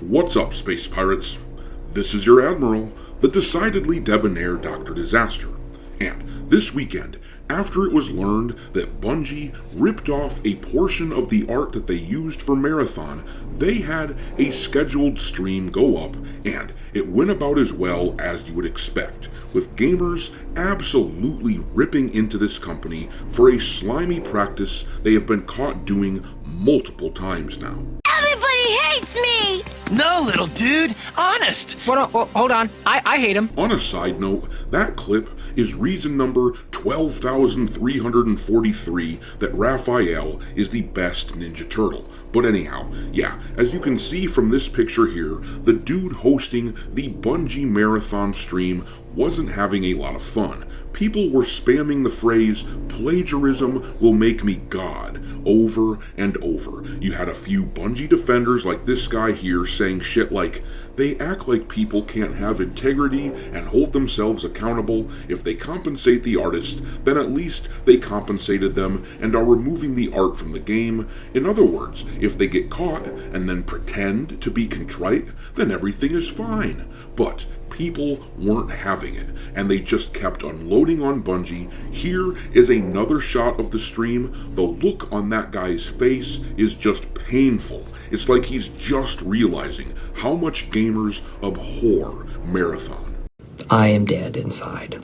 What's up, space pirates? This is your Admiral, the decidedly debonair Dr. Disaster. And this weekend, after it was learned that Bungie ripped off a portion of the art that they used for Marathon, they had a scheduled stream go up, and it went about as well as you would expect, with gamers absolutely ripping into this company for a slimy practice they have been caught doing multiple times now. Everybody hates me! No, little dude, honest! Hold on, I hate him. On a side note, that clip is reason number 12,343 that Raphael is the best Ninja Turtle. But anyhow, yeah, as you can see from this picture here, the dude hosting the Bungie Marathon stream wasn't having a lot of fun. People were spamming the phrase, "plagiarism will make me God," over and over. You had a few Bungie defenders like this guy here saying shit like, "They act like people can't have integrity and hold themselves accountable. If they compensate the artist, then at least they compensated them and are removing the art from the game. In other words, if they get caught and then pretend to be contrite, then everything is fine." But people weren't having it, and they just kept unloading on Bungie. Here is another shot of the stream. The look on that guy's face is just painful. It's like he's just realizing how much gamers abhor Marathon. I am dead inside.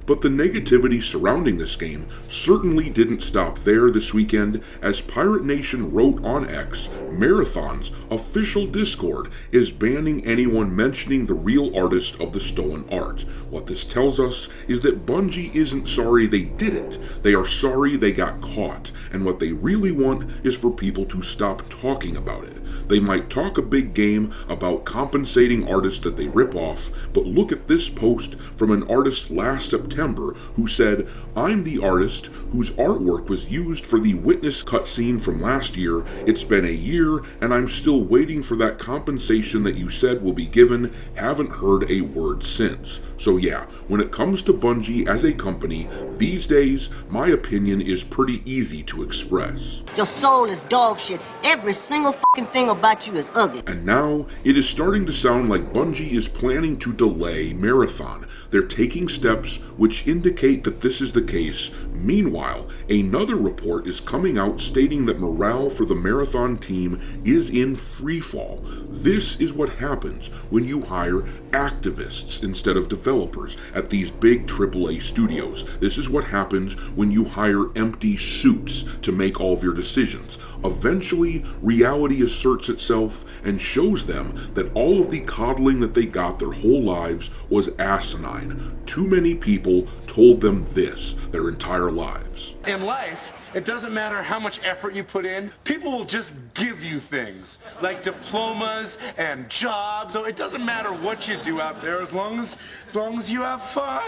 But the negativity surrounding this game certainly didn't stop there this weekend, as Pirate Nation wrote on X, Marathon's official Discord is banning anyone mentioning the real artist of the stolen art. What this tells us is that Bungie isn't sorry they did it, they are sorry they got caught, and what they really want is for people to stop talking about it. They might talk a big game about compensating artists that they rip off, but look at this post from an artist last September who said, "I'm the artist whose artwork was used for the Witness cutscene from last year. It's been a year, and I'm still waiting for that compensation that you said will be given. Haven't heard a word since." So yeah, when it comes to Bungie as a company, these days, my opinion is pretty easy to express. Your soul is dog shit. Every single fucking thing about you is ugly. And now, it is starting to sound like Bungie is planning to delay Marathon. They're taking steps which indicate that this is the case. Meanwhile, another report is coming out stating that morale for the Marathon team is in freefall. This is what happens when you hire activists instead of developers at these big AAA studios. This is what happens when you hire empty suits to make all of your decisions. Eventually, reality asserts itself and shows them that all of the coddling that they got their whole lives was asinine. Too many people told them this their entire lives. In life, it doesn't matter how much effort you put in, people will just give you things like diplomas and jobs. So it doesn't matter what you do out there as long as you have fun.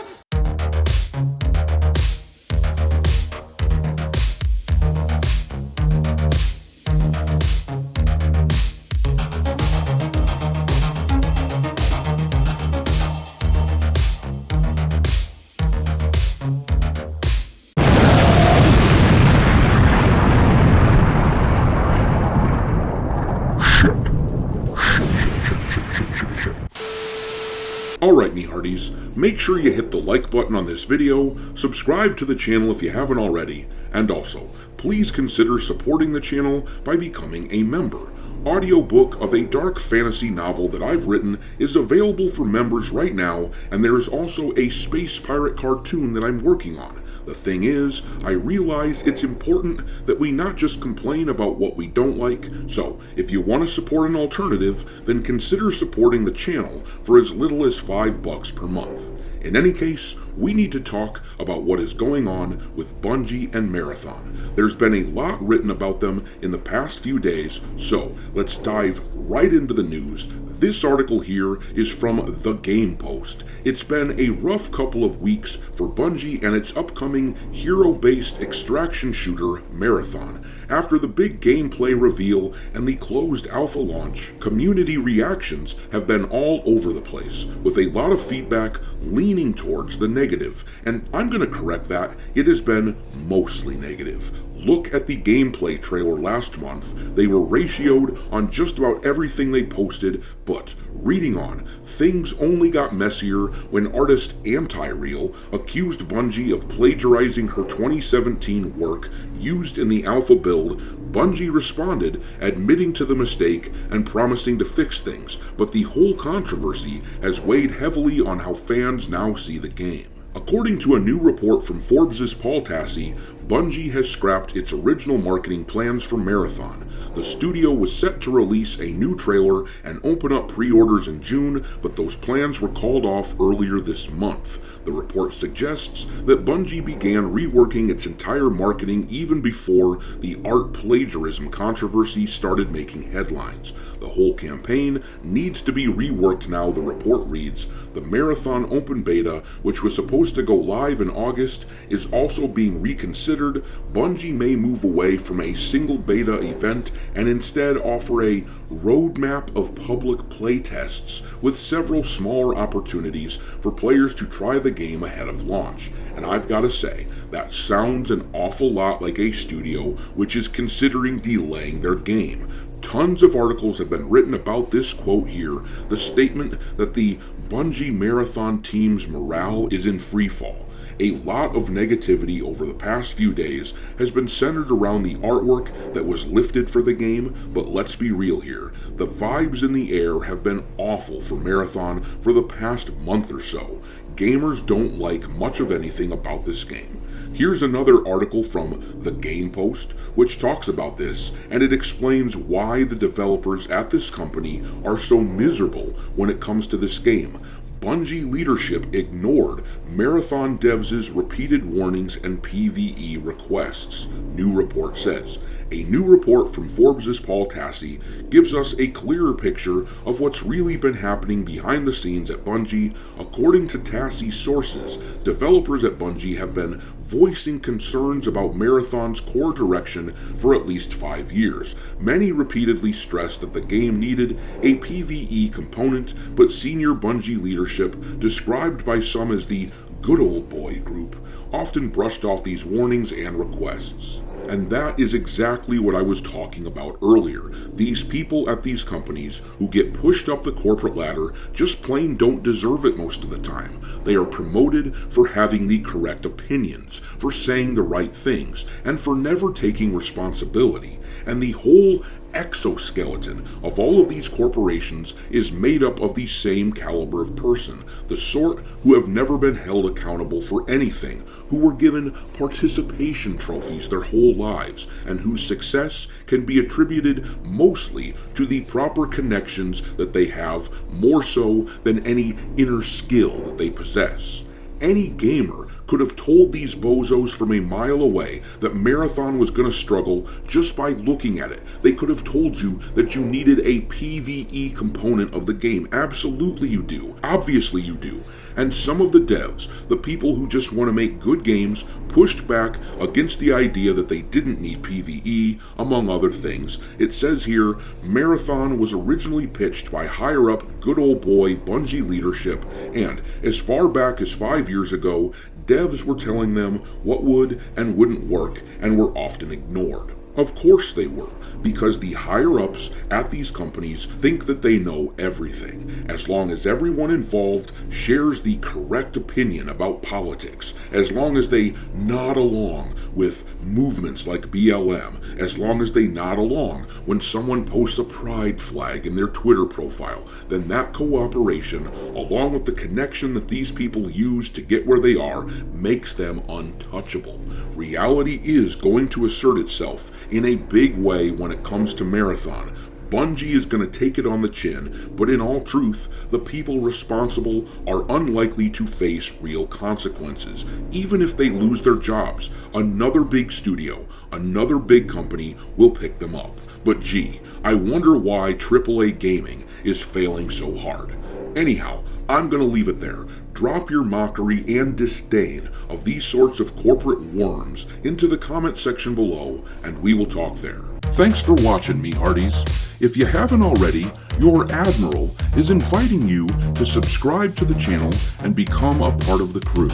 Alright, me hearties, make sure you hit the like button on this video, subscribe to the channel if you haven't already, and also, please consider supporting the channel by becoming a member. Audiobook of a dark fantasy novel that I've written is available for members right now, and there is also a space pirate cartoon that I'm working on. The thing is, I realize it's important that we not just complain about what we don't like, so if you want to support an alternative, then consider supporting the channel for as little as $5 per month. In any case, we need to talk about what is going on with Bungie and Marathon. There's been a lot written about them in the past few days, so let's dive right into the news. This article here is from The Game Post. It's been a rough couple of weeks for Bungie and its upcoming hero-based extraction shooter, Marathon. After the big gameplay reveal and the closed alpha launch, community reactions have been all over the place, with a lot of feedback leaning towards the negative, and I'm going to correct that. It has been mostly negative. Look at the gameplay trailer last month. They were ratioed on just about everything they posted, but reading on, things only got messier when artist Anti-Real accused Bungie of plagiarizing her 2017 work used in the alpha build. Bungie responded, admitting to the mistake and promising to fix things, but the whole controversy has weighed heavily on how fans now see the game. According to a new report from Forbes' Paul Tassi, Bungie has scrapped its original marketing plans for Marathon. The studio was set to release a new trailer and open up pre-orders in June, but those plans were called off earlier this month. The report suggests that Bungie began reworking its entire marketing even before the art plagiarism controversy started making headlines. The whole campaign needs to be reworked now, the report reads. The Marathon Open Beta, which was supposed to go live in August, is also being reconsidered. Bungie may move away from a single beta event and instead offer a roadmap of public playtests with several smaller opportunities for players to try the game ahead of launch. And I've got to say, that sounds an awful lot like a studio which is considering delaying their game. Tons of articles have been written about this quote here, the statement that the Bungie Marathon team's morale is in freefall. A lot of negativity over the past few days has been centered around the artwork that was lifted for the game, but let's be real here. The vibes in the air have been awful for Marathon for the past month or so. Gamers don't like much of anything about this game. Here's another article from The Game Post, which talks about this, and it explains why the developers at this company are so miserable when it comes to this game. Bungie leadership ignored Marathon devs' repeated warnings and PvE requests, new report says. A new report from Forbes' Paul Tassi gives us a clearer picture of what's really been happening behind the scenes at Bungie. According to Tassi's sources, developers at Bungie have been voicing concerns about Marathon's core direction for at least 5 years. Many repeatedly stressed that the game needed a PvE component, but senior Bungie leadership, described by some as the good old boy group, often brushed off these warnings and requests. And that is exactly what I was talking about earlier. These people at these companies who get pushed up the corporate ladder just plain don't deserve it most of the time. They are promoted for having the correct opinions, for saying the right things, and for never taking responsibility. And the whole exoskeleton of all of these corporations is made up of the same caliber of person, the sort who have never been held accountable for anything, who were given participation trophies their whole lives, and whose success can be attributed mostly to the proper connections that they have, more so than any inner skill that they possess. Any gamer could have told these bozos from a mile away that Marathon was going to struggle just by looking at it. They could have told you that you needed a PvE component of the game. Absolutely you do. Obviously you do. And some of the devs, the people who just want to make good games, pushed back against the idea that they didn't need PvE, among other things. It says here, Marathon was originally pitched by higher-up good old boy Bungie leadership, and as far back as 5 years ago, devs were telling them what would and wouldn't work and were often ignored. Of course they were, because the higher-ups at these companies think that they know everything. As long as everyone involved shares the correct opinion about politics, as long as they nod along with movements like BLM, as long as they nod along when someone posts a pride flag in their Twitter profile, then that cooperation, along with the connection that these people use to get where they are, makes them untouchable. Reality is going to assert itself in a big way when it comes to Marathon. Bungie is going to take it on the chin, but in all truth, the people responsible are unlikely to face real consequences, even if they lose their jobs. Another big studio, another big company will pick them up. But gee, I wonder why AAA gaming is failing so hard. Anyhow, I'm going to leave it there. Drop your mockery and disdain of these sorts of corporate worms into the comment section below, and we will talk there. Thanks for watching, me hearties. If you haven't already, your Admiral is inviting you to subscribe to the channel and become a part of the crew.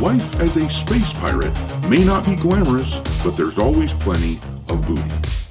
Life as a space pirate may not be glamorous, but there's always plenty of booty.